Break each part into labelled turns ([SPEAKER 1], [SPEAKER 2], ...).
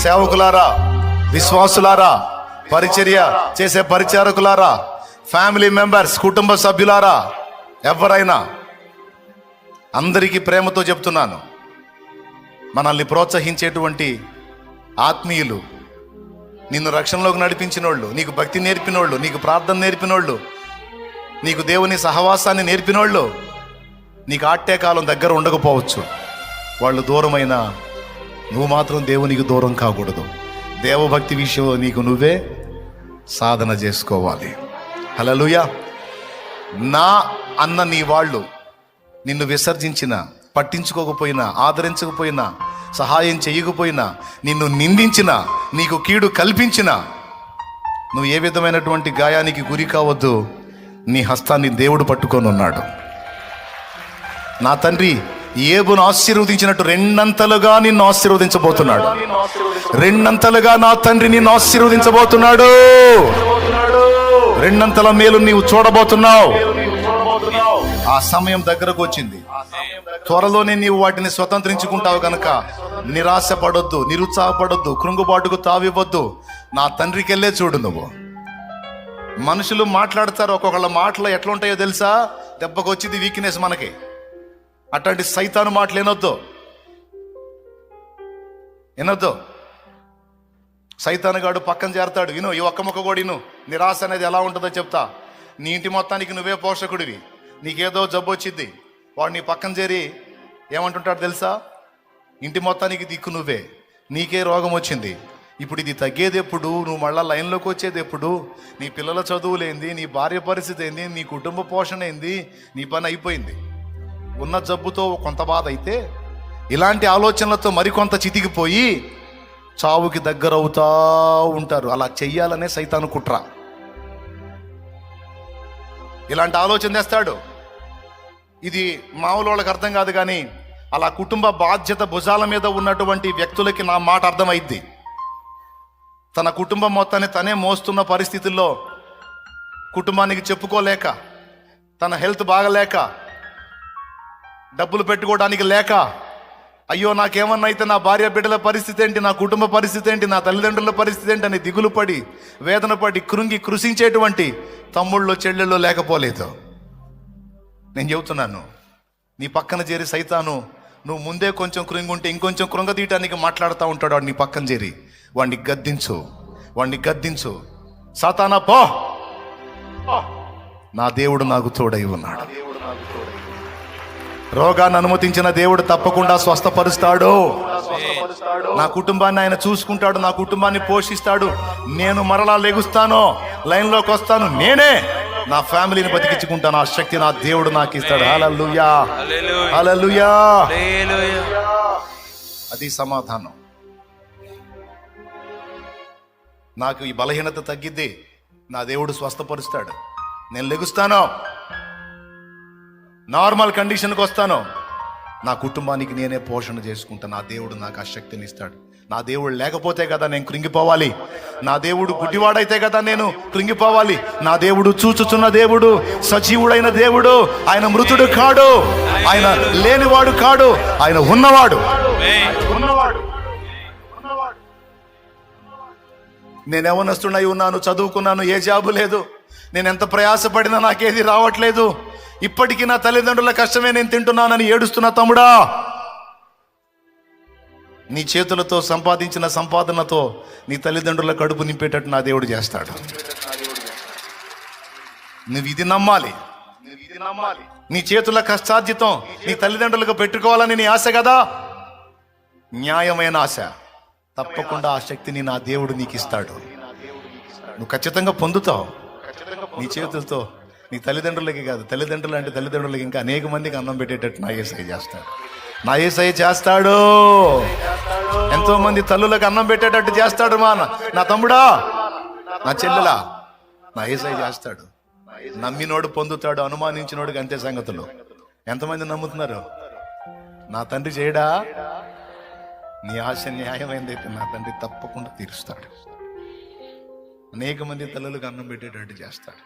[SPEAKER 1] సేవకులారా, విశ్వాసులారా, పరిచర్య చేసే పరిచారకులారా, ఫ్యామిలీ మెంబర్స్, కుటుంబ సభ్యులారా, ఎవరైనా అందరికీ ప్రేమతో చెప్తున్నాను, మనల్ని ప్రోత్సహించేటువంటి ఆత్మీయులు, నిన్ను రక్షణలోకి నడిపించినోళ్ళు, నీకు భక్తి నేర్పినోళ్ళు, నీకు ప్రార్థన నేర్పినోళ్ళు, నీకు దేవుని సహవాసాన్ని నేర్పినోళ్ళు నీకు ఆట్టే కాలం దగ్గర ఉండకపోవచ్చు. వాళ్ళు దూరమైనా నువ్వు మాత్రం దేవునికి దూరం కాకూడదు. దేవభక్తి విషయంలో నీకు నువ్వే సాధన చేసుకోవాలి. హల్లెలూయా. నా అన్న నీ వాళ్ళు నిన్ను విసర్జించిన, పట్టించుకోకపోయినా, ఆదరించకపోయినా, సహాయం చేయకపోయినా, నిన్ను నిందించిన, నీకు కీడు కల్పించిన, నువ్వు ఏ విధమైనటువంటి గాయానికి గురి కావద్దు. నీ హస్తాన్ని దేవుడు పట్టుకొని ఉన్నాడు. నా తండ్రి ఏబును ఆశీర్వదించినట్టు రెండంతలుగా నిన్ను ఆశీర్వదించబోతున్నాడు. రెండంతలుగా నా తండ్రి నిన్ను ఆశీర్వదించబోతున్నాడు. రెండంతల మేలు నీవు చూడబోతున్నావు. ఆ సమయం దగ్గరకు వచ్చింది. త్వరలోనే నీవు వాటిని స్వతంత్రించుకుంటావు కనుక నిరాశపడొద్దు, నిరుత్సాహపడొద్దు, కృంగుబాటుకు తావివ్వద్దు. నా తండ్రికి వెళ్ళే చూడు. నువ్వు మనుషులు మాట్లాడతారు, ఒక్కొక్కళ్ళ మాటలు ఎట్లా ఉంటాయో తెలుసా? దెబ్బకు వచ్చింది వీక్నెస్ మనకి. అట్లాంటి సైతాను మాటలు వినొద్దు. సైతాను గాడు పక్కన చేరతాడు. విను, ఈ ఒక్క ముక్క కూడా విను. నిరాశ అనేది ఎలా ఉంటుందో చెప్తా. నీ ఇంటి మొత్తానికి నువ్వే పోషకుడివి. నీకేదో జబ్బు వచ్చింది, వాడు నీ పక్కన చేరి ఏమంటుంటాడు తెలుసా? ఇంటి మొత్తానికి దిక్కు నువ్వే, నీకే రోగం వచ్చింది, ఇప్పుడు ఇది తగ్గేది ఎప్పుడు? నువ్వు మళ్ళీ లైన్లోకి వచ్చేది ఎప్పుడు? నీ పిల్లల చదువులేంది, నీ భార్య పరిస్థితి ఏంది, నీ కుటుంబ పోషణ ఏంది? నీ పని అయిపోయింది. ఉన్న జబ్బుతో కొంత బాధ అయితే ఇలాంటి ఆలోచనలతో మరికొంత చితికిపోయి చావుకి దగ్గర అవుతా ఉంటారు. అలా చెయ్యాలనే సైతాను కుట్ర. ఇలాంటి ఆలోచన తెస్తాడు. ఇది మామూలు వాళ్ళకి అర్థం కాదు, కానీ అలా కుటుంబ బాధ్యత భుజాల మీద ఉన్నటువంటి వ్యక్తులకి నా మాట అర్థమైద్ది. తన కుటుంబం మొత్తాన్ని తనే మోస్తున్న పరిస్థితుల్లో కుటుంబానికి చెప్పుకోలేక, తన హెల్త్ బాగలేక, డబ్బులు పెట్టుకోవడానికి లేక, అయ్యో నాకేమన్నా అయితే నా భార్య బిడ్డల పరిస్థితి ఏంటి, నా కుటుంబ పరిస్థితి ఏంటి, నా తల్లిదండ్రుల పరిస్థితి ఏంటి అని దిగులు పడి, వేదన పడి, కృషించేటువంటి తమ్ముళ్ళు చెల్లెళ్ళు లేకపోలేదు. నేను చెబుతున్నాను, నీ పక్కన చేరి సైతాను నువ్వు ముందే కొంచెం కృంగుంటే ఇంకొంచెం కృంగతీయటానికి మాట్లాడుతూ ఉంటాడు. వాడు నీ పక్కన చేరి వాడిని గద్దించు. సాతానా పో, నా దేవుడు నాకు తోడై ఉన్నాడు. రోగాన్ని అనుమతించిన దేవుడు తప్పకుండా స్వస్థపరుస్తాడు. నా కుటుంబాన్ని ఆయన చూసుకుంటాడు, నా కుటుంబాన్ని పోషిస్తాడు. నేను మరలా లెగుస్తాను, లైన్లోకి వస్తాను, నేనే నా ఫ్యామిలీని బతికించుకుంటాను. ఆ శక్తి నా దేవుడు నాకు ఇస్తాడు. హల్లెలూయా, హల్లెలూయా. అది సమాధానం. నాకు ఈ బలహీనత తగ్గిద్ది, నా దేవుడు స్వస్థపరుస్తాడు. నేను లెగుస్తాను, నార్మల్ కండిషన్కి వస్తాను, నా కుటుంబానికి నేనే పోషణ చేసుకుంటాను. నా దేవుడు నాకు ఆ శక్తిని ఇస్తాడు. నా దేవుడు లేకపోతే కదా నేను కృంగిపోవాలి. నా దేవుడు గుడ్డివాడైతే కదా నేను కృంగిపోవాలి. నా దేవుడు చూచుచున్న దేవుడు, సజీవుడైన దేవుడు. ఆయన మృతుడు కాడు, ఆయన లేనివాడు కాడు, ఆయన ఉన్నవాడు. నేను యవ్వనస్తుడై ఉన్నాను, చదువుకున్నాను, ఏ జాబు లేదు, నేను ఎంత ప్రయాసపడినా నాకేది రావట్లేదు, ఇప్పటికీ నా తల్లిదండ్రుల కష్టమే నేను తింటున్నానని ఏడుస్తున్న తమ్ముడా, నీ చేతులతో సంపాదించిన సంపాదనతో నీ తల్లిదండ్రుల కడుపు నింపేటట్టు నా దేవుడు చేస్తాడు. నువ్వు ఇది నమ్మాలి. నీ చేతుల కష్టార్జితం నీ తల్లిదండ్రులకు పెట్టుకోవాలని నీ ఆశ కదా, న్యాయమైన ఆశ. తప్పకుండా ఆ శక్తిని నా దేవుడు నీకు ఇస్తాడు. నువ్వు ఖచ్చితంగా పొందుతావు. నీ చేతులతో నీ తల్లిదండ్రులకి కాదు, తల్లిదండ్రులు అంటే తల్లిదండ్రులకి ఇంకా అనేక మందికి అన్నం పెట్టేటట్టు నా యేసయ్య చేస్తాడు. నా యేసయ్య చేస్తాడు. ఎంతో మంది తల్లులకు అన్నం పెట్టేటట్టు చేస్తాడు. నా తమ్ముడా, నా చెల్లెలా, నా యేసయ్య చేస్తాడు. నమ్మినోడు పొందుతాడు, అనుమానించినోడికి అంతే సంగతులు. ఎంతమంది నమ్ముతున్నారు? నా తండ్రి చేయడా? నీ ఆశ న్యాయమైందైతే నా తండ్రి తప్పకుండా తీరుస్తాడు. అనేక మంది తల్లులకు అన్నం పెట్టేటట్టు చేస్తాడు.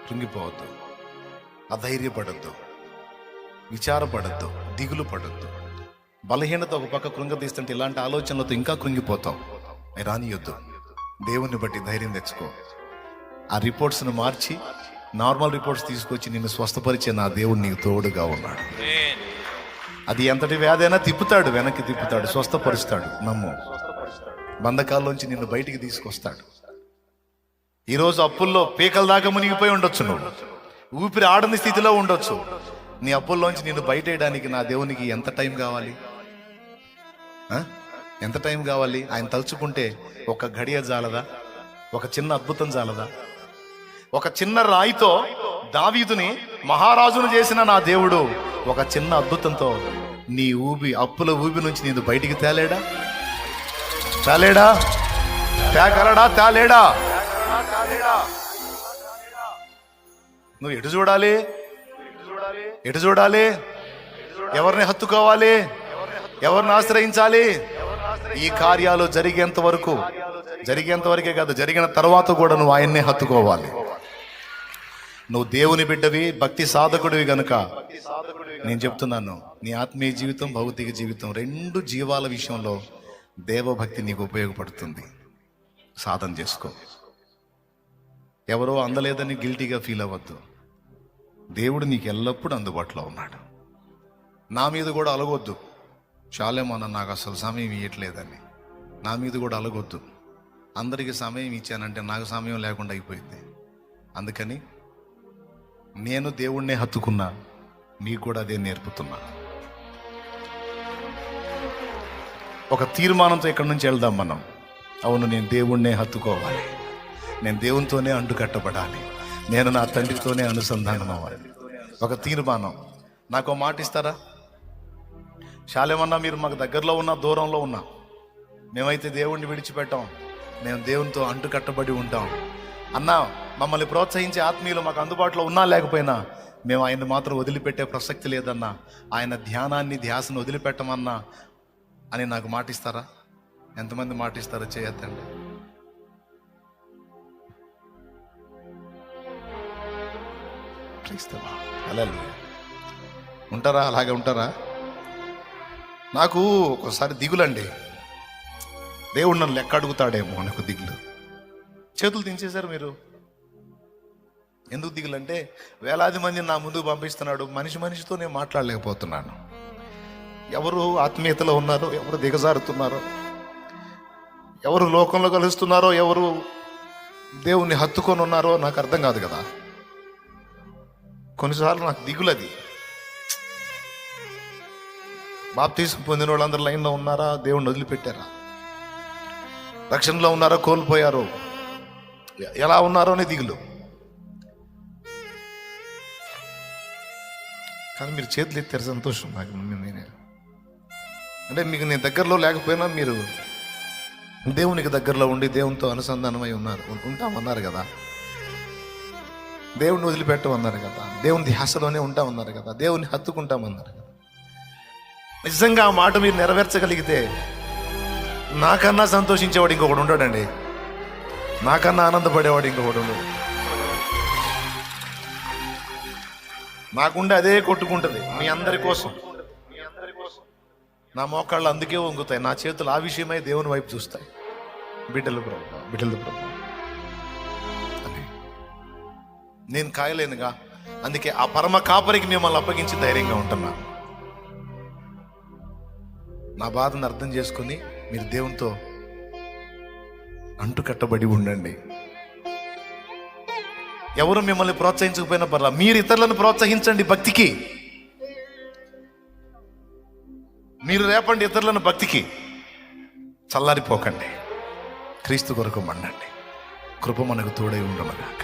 [SPEAKER 1] కృంగిపోవద్దు, అధైర్యపడద్దు, విచారపడద్దు, దిగులు పడద్దు. బలహీనత ఒక పక్క కృంగతీస్తుంటే ఇలాంటి ఆలోచనలతో ఇంకా కృంగిపోతావు. రానియొద్దు. దేవుణ్ణి బట్టి ధైర్యం తెచ్చుకో. ఆ రిపోర్ట్స్ను మార్చి నార్మల్ రిపోర్ట్స్ తీసుకొచ్చి నిన్ను స్వస్థపరిచే నా దేవుడు నీకు తోడుగా ఉన్నాడు. అది ఎంతటి వ్యాధైనా తిప్పుతాడు, వెనక్కి తిప్పుతాడు, స్వస్థపరుస్తాడు. నమ్ము. బంధకాల్లోంచి నిన్ను బయటికి తీసుకొస్తాడు. ఈరోజు అప్పుల్లో పీకల దాకా మునిగిపోయి ఉండొచ్చు, నువ్వు ఊపిరి ఆడని స్థితిలో ఉండొచ్చు. నీ అప్పుల్లోంచి నిన్ను బయటేయడానికి నా దేవునికి ఎంత టైం కావాలి? ఎంత టైం కావాలి? ఆయన తలుచుకుంటే ఒక గడియ జాలదా? ఒక చిన్న అద్భుతం జాలదా? ఒక చిన్న రాయితో దావీదుని మహారాజును చేసిన నా దేవుడు ఒక చిన్న అద్భుతంతో నీ అప్పుల ఊబి నుంచి నేను బయటికి తేలేడా? తేలేడా? నువ్వు ఎటు చూడాలి? ఎవరిని హత్తుకోవాలి? ఎవరిని ఆశ్రయించాలి? ఈ కార్యాలు జరిగేంత వరకే కాదు, జరిగిన తర్వాత కూడా నువ్వు ఆయన్నే హత్తుకోవాలి. నువ్వు దేవుని బిడ్డవి, భక్తి సాధకుడివి గనుక నేను చెప్తున్నాను, నీ ఆత్మీయ జీవితం, భౌతిక జీవితం, రెండు జీవాల విషయంలో దేవభక్తి నీకు ఉపయోగపడుతుంది. సాధన చేసుకో. ఎవరో అందలేదని గిల్టీగా ఫీల్ అవ్వద్దు. దేవుడు నీకు ఎల్లప్పుడూ అందుబాటులో ఉన్నాడు. నా మీద కూడా అలగొద్దు, చాలేమన్నా నాకు అసలు సమయం ఇవ్వట్లేదని. నా మీద కూడా అలగొద్దు. అందరికీ సమయం ఇచ్చానంటే నాకు సమయం లేకుండా అయిపోయింది. అందుకని నేను దేవుణ్ణే హత్తుకున్నా, మీకు కూడా అదే నేర్పుతున్నా. ఒక తీర్మానంతో ఇక్కడి నుంచి వెళ్దాం మనం. అవును, నేను దేవుణ్ణే హత్తుకోవాలి, నేను దేవునితోనే అంటుకట్టబడాలి, నేను నా తండ్రితోనే అనుసంధానం అవ్వాలి. ఒక తీర్మానం. నాకు మాట ఇస్తారా? శాలేమన్నా మీరు మాకు దగ్గరలో ఉన్నా, దూరంలో ఉన్నా, మేమైతే దేవుణ్ణి విడిచిపెట్టాం, మేము దేవునితో అంటుకట్టబడి ఉంటాం అన్నా. మమ్మల్ని ప్రోత్సహించే ఆత్మీయులు మాకు అందుబాటులో ఉన్నా లేకపోయినా మేము ఆయన్ని మాత్రం వదిలిపెట్టే ప్రసక్తి లేదన్నా, ఆయన ధ్యానాన్ని, ధ్యాసను వదిలిపెట్టమన్నా అని నాకు మాటిస్తారా? ఎంతమంది మాటిస్తారో చేయొద్దండి. ఉంటారా? అలాగే ఉంటారా? నాకు ఒకసారి దిగులండి, దేవుడు నన్ను లెక్క అడుగుతాడేమో నాకు దిగులు. చేతులు దించేశారు మీరు. ఎందుకు దిగులంటే, వేలాది మందిని నా ముందుకు పంపిస్తున్నాడు, మనిషితో నేను మాట్లాడలేకపోతున్నాను. ఎవరు ఆత్మీయతలో ఉన్నారో, ఎవరు దిగజారుతున్నారో, ఎవరు లోకంలో కలుస్తున్నారో, ఎవరు దేవుణ్ణి హత్తుకొని ఉన్నారో నాకు అర్థం కాదు కదా. కొన్నిసార్లు నాకు దిగులది. బాప్తీసం పొందిన వాళ్ళందరూ లైన్లో ఉన్నారా? దేవుణ్ణి వదిలిపెట్టారా? రక్షణలో ఉన్నారో కోల్పోయారో, ఎలా ఉన్నారో అని దిగులు. కానీ మీరు చేతులు ఎత్తారు, సంతోషం నాకు. నేనే అంటే మీకు నేను దగ్గరలో లేకపోయినా మీరు దేవునికి దగ్గరలో ఉండి దేవునితో అనుసంధానమై ఉంటామన్నారు కదా. దేవుణ్ణి వదిలిపెట్టమన్నారు కదా. దేవుని ధ్యాసలోనే ఉంటామన్నారు కదా. దేవుని హత్తుకుంటామన్నారు కదా. నిజంగా ఆ మాట మీరు నెరవేర్చగలిగితే నాకన్నా సంతోషించేవాడు ఇంకొకడు ఉంటాడండి. నాకన్నా ఆనందపడేవాడు ఇంకొకడు ఉండడు. నాకుండే అదే కొట్టుకుంటుంది మీ అందరి కోసం. నా మోకాళ్ళు అందుకే వంగుతాయి, నా చేతులు ఆ విషయమై దేవుని వైపు చూస్తాయి. బిడ్డలు ప్రభు అని నేను కాయలేనుగా. అందుకే ఆ పరమ కాపరికి మిమ్మల్ని అప్పగించి ధైర్యంగా ఉంటున్నా. నా బాధను అర్థం చేసుకుని మీరు దేవునితో అంటుకట్టబడి ఉండండి. ఎవరు మిమ్మల్ని ప్రోత్సహించకపోయినా పర్లా, మీరు ఇతరులను ప్రోత్సహించండి భక్తికి. మీరు రేపండి ఇతరులను భక్తికి. చల్లారిపోకండి, క్రీస్తు కొరకు మండండి. కృప మనకు తోడై ఉండమగాక.